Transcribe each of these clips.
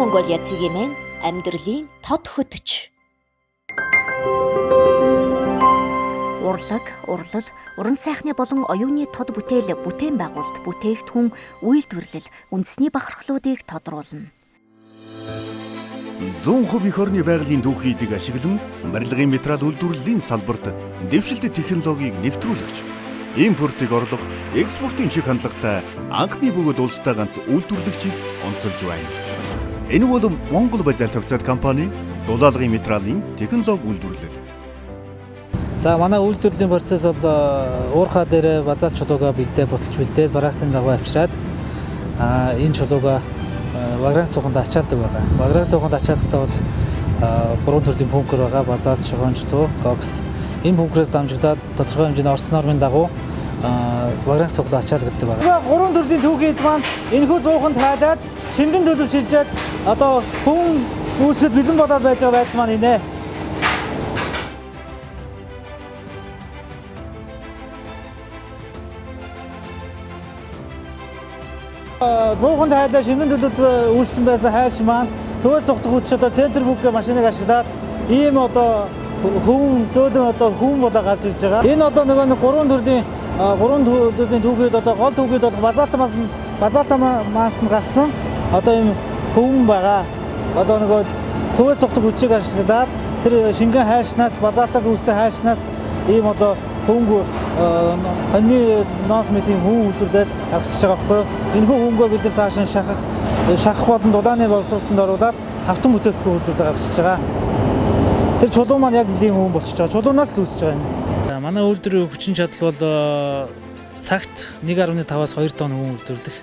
Монголиа цэгийн амьдралын тод хөтөч. Урлаг, уран сайхны болон оюуны тод бүтээл, бүтээн байгуулалт, бүтээгдэхүүн, үйлдвэрлэл, үндэсний бахархлуудыг тодруулна. 100% их орны байгалийн түүхийдийг ашиглан барилгын материал үйлдвэрлэлийн салбарт дэвшилт технологиг нэвтрүүлэгч, импортыг орлох, экспортын чиг хандлагатай анхны бөгөөд улстай ганц үйлдвэрлэгчийг онцолж байна. Энэ бол Монгол Базар тавцаад компани дулаалгын материалын технологи үйлдвэрлэл. За манай үйлдвэрлэлийн процесс бол уурхаа дээр базар чулуугаа бодолж бэлдээд бараацын дагуу авчираад энэ чулуугаа баграх цуганд ачаалдаг байгаа. Баграх цуганд ачаалахдаа бол 3 төрлийн бункер байгаа. Базаал, шогоон чулуу, кокс. Энэ бункероос дамжигдаад тодорхой хэмжээний орчин нормын дагуу баграх цуглаа ачаалгаддаг байгаа. 3 төрлийн түүхийд маань энэхүү зууханд хайлаад шингэн төлөв шилжээд одоо хүн үүсгэд бэлэн болоод байж байгаа байдал маань инэ. Зууханд хайлаа шингэн төлөв үүссэн байсан хайлш маань төвөөс сухдаг хүч одоо центр бүгэ машиныг ашиглаад ийм одоо хүн зөөлөн одоо хүн болоо гарч ирж байгаа. Энэ одоо нөгөө 3 төрлийн түүхийд одоо гол түүхийд бол базаалтамаас нь гарсан одоо ийм хүн байгаа. Одоо нөгөө төвөөс сухдаг хүчийг ашиглаад тэр шингэн хайшнаас базаалтаас үүссэн хайшнаас ийм одоо хөнгө хоньны ноос мэдийн хүн үйлдвэрлээд агсаж байгаа байхгүй. Энэхүү хөнгөө бид цааш нь шахах болон дулааны боловсролтод оруулаад хавтан бүтээгдэхүүн үйлдвэрлээд агсаж байгаа. Тэр чулуу маань яг эдийн хүн болчихж байгаа. Чулуунаас л үүсэж байгаа юм. Манай үйлдвэрийн хүчин чадал бол цагт 1.5-аас 2 тонн хүн үйлдвэрлэх.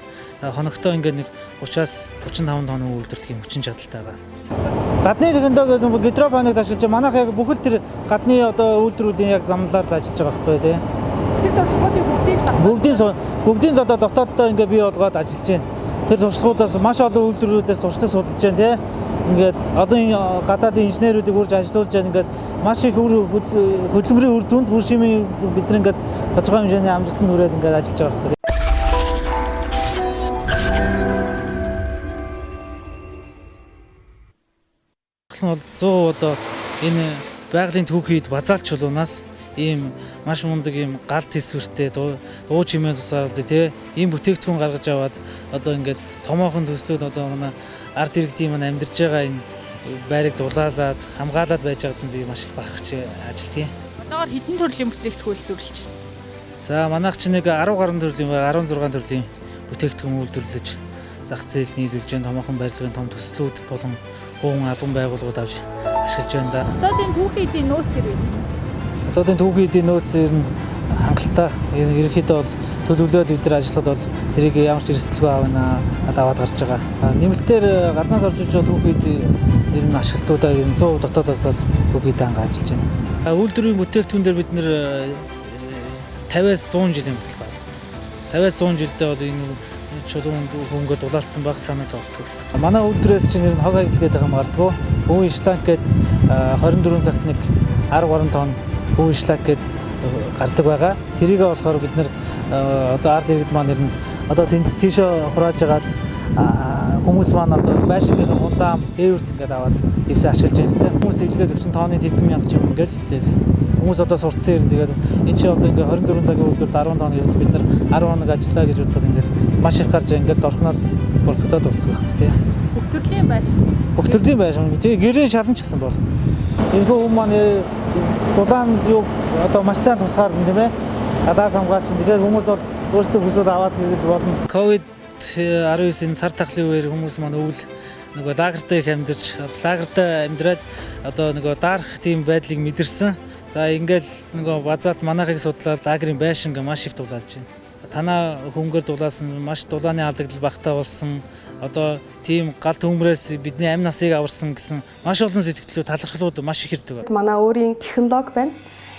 Хоногтоо ингээд нэг 30-аас 35 тонн хүн үйлдвэрлэх юм хүчин чадалтай байгаа. Гадны технологи гидропоник ашиглаж манайх яг бүхэл тэр гадны одоо үйлдвэрүүдийн яг замналаар ажиллаж байгаа байхгүй тий. Тэр туршлагуудыг бүгдийг одоо дотооддоо ингээ бий болгоод ажиллаж байна. Тэр туршлагуудаас маш олон үйлдвэрүүдээс туршлага судалж байна тий. Ингээд одоо энэ гадаадын инженерүүдийг урьж ажилуулж байна. Ингээд маш их хөдөлмөрийн үр дүнд бүр шимийн бид нар ингээд тодорхой хэмжээний амжилтанд хүрээд ингээд ажиллаж байгаа байхгүй. Бол 100 одоо энэ байгалийн түүхийд базаалт чулуунаас ийм маш мундаг ийм галт тэсвэртэй дуу чимээ тусаалдаг тий ийм бүтээгдэхүүн гаргаж аваад одоо ингээд томоохон төслүүд одоо манай ард иргэдийн маань амьдарж байгаа энэ байрыг дулаалаад хамгаалаад байж байгаад би маш их бахархаж ажилтгий. Одоогоор хэдэн төрлийн бүтээгдэхүүн үйлдвэрлэж байна? За манайх чинь нэг 10 гаруй төрлийн 16 төрлийн бүтээгдэхүүн үйлдвэрлэж зах зээлд нийлүүлж байна. Томоохон барилгын том төслүүд болон гуун албан байгууллагууд авч ашиглаж байна да. Одоодын түүхийдийн нөөц хэрэг вэ? Одоодын түүхийдийн нөөц нь хангалттай. Ерөнхийдөө бол төлөвлөлөөд бид нар ажиллахад бол тэрийг ямар ч эрсдэлгүй авна аваад гарч байгаа. Нэмэлтээр гаднаас орж иж байгаа түүхийд ер нь ашиглалтуудаа 100% дотоодоос л түүхийд ангаа ажиллаж байна. Үйлдвэрийн бүтээгдэхүүн дээр бид нэр 50-аас 100 жилийн баталгаа байлгаад. 50-аас 100 жилдээ бол энэ чулуунд хөнгө дулаалцсан баг санаа зовлтгоо гэсэн. Манай үйлдвэрээс чинь ер нь хог хаягдлагыг хамгаалдаг. Хөвөн шланг гээд 24 цагт нэг 10 гаруй тонн хөвөн шланг гээд гардаг байгаа. Тэрийгээ болохоор бид нэр одоо ард иргэд маань ер нь одоо тийшээ хурааж агаад хүмүүс маань одоо байшингийнхаа ундаам ээвэрт ингээд аваад дэвсээ ашиглаж байна л да. Хүмүүс хэлээд 40 тонны 100,000 ч юм ингээд хүмүүс одоо сурцсан юм. Тэгээд энэ чинь одоо ингээд 24 цагийн үйлдвэрт 10 тонн яваад бид нар 10 хоног ажиллаа гэж бодоход ингээд маш их гарч ингээд орхнол борлогдоод дуусдаг байхгүй тий. Бүх төрлийн байшин. Бүх төрлийн байшин тий гэрээ шалан ч гэсэн бол. Энэхүү хүмүүс маань дулаан юу одоо маш сайн тусгаар юм ээ. Гадаас хамгаалч. Тэгэхээр хүмүүс бол өөрсдөө хүсээд аваад хийж болно. COVID-19 сар тахлын үеэр хүмүүс маань өвөл нөгөө лагертай их амьдарч лагертай амьдраад одоо нөгөө дарах тийм байдлыг мэдэрсэн. За ингээл нөгөө базаалт манайхыг судлаад лагерын байшинг маш их дулаалж байна. Танаа хөнгөр дулаасан маш дулааны алдагдал багтаа болсон. Одоо тийм галт хүмүүрээс бидний амь насыг аварсан гэсэн маш олон сэтгэлдлүүд талархлууд маш их ирдэг. Манай өөрийн технологи байна.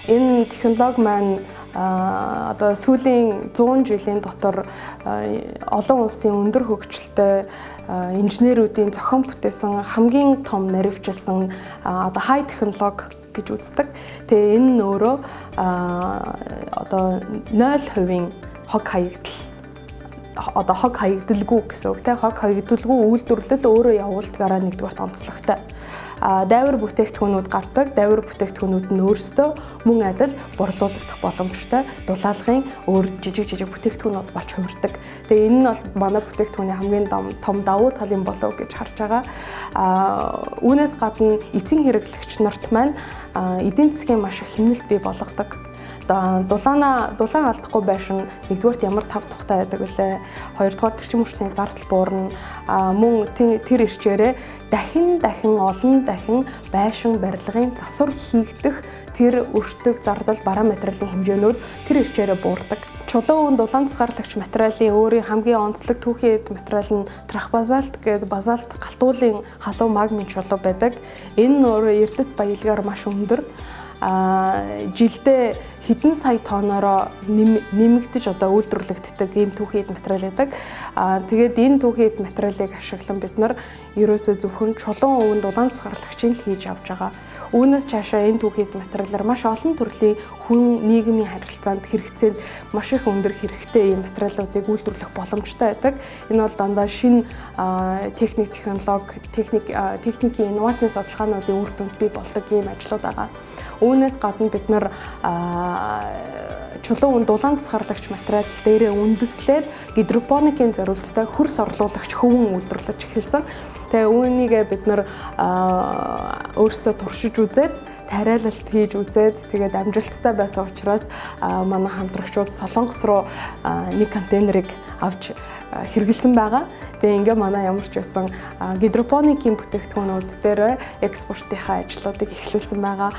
Энэ технологи маань одоо сүүлийн 100 жилийн дотор олон улсын өндөр хөгжилтэй инженерүүдийн зохион бүтээсэн хамгийн том наривчлсан одоо хай технологи гэж үздэг. Тэгээ энэ нь өөрөө одоо 0% хог хаягдал одоо хог хаягдалгүй гэсэн үг тийм хог хаягдалгүй үйлдвэрлэл өөрөө явуулдгаараа нэгдүгээр онцлогтой. Дайвар бүтээгдэхүүнүүд гардаг. Дайвар бүтээгдэхүүнүүд нь өөрсдөө мөн адил борлуулагдах боломжтой. Дулаалгын өөр жижиг бүтээгдэхүүнүүд болж хувирдаг. Тэгээ энэ нь бол манай бүтээгдэхүүний хамгийн том давуу тал юм болов гэж харж байгаа. Үүнээс гадна эцсийн хэрэглэгч нарт маань эдийн засгийн маш их хэмнэлт бий болгодог. Дулаан алдахгүй байшин нэгдүгээрт ямар тав тухтай байдаг вүлээ, хоёрдугаар тэрчим хүчний зардал буурна, мөн тэр ирчээрээ дахин олон дахин байшин барилгын засвар хийгдэх тэр өртөг зардал бараа материалын хэмжээнүүд тэр ирчээрээ буурдаг. Чулуун дулаан засгарлагч материалын өөрийн хамгийн онцлог түүхий эд материал нь трахбазальт гэдэг базальт галтуулын халуун магмын чулуу байдаг. Энэ нь өөрөө эрдэс баялгаар маш өндөр. Жилдээ хэдэн сая тонноор нэмэгдэж одоо үйлдвэрлэгддэг ийм түүхий эд материал байдаг. Тэгээд энэ түүхий эд материалыг ашиглан бид нар ерөөсөө зөвхөн чулуун өвөн дулаан засгарлагчийн хийж авч байгаа. Үүнээс цаашаа энэ түүхий эд материалаар маш олон төрлийн хүн нийгмийн харилцаанд хэрэгцээнд маш их өндөр хэрэгтэй ийм материалуудыг үйлдвэрлэх боломжтой байдаг. Энэ бол дандаа шинэ техникийн инновацийн судалгаануудын үр дүнд бий болдог ийм ажлууд байгаа. Үүнээс гадна бид нар чулуун дулаан тусгаарлагч материал дээрээ үндэслээд гидропоникийн зорилттой хөрс орлуулагч хөвөн үйлдвэрлэж эхэлсэн. Тэгээ үүнийгээ бид нар өөрсдөө туршиж үзээд тариалалт хийж үзээд тэгээд амжилттай байсан учраас манай хамтрагчид Солонгос руу нэг контейнерыг авч хэрэгэлсэн байгаа. Тэгээ ингээ манай ямар ч байсан гидропоникийн бүтээгдэхүүнүүд дээр экспортынхаа ажлуудыг эхлүүлсэн байгаа.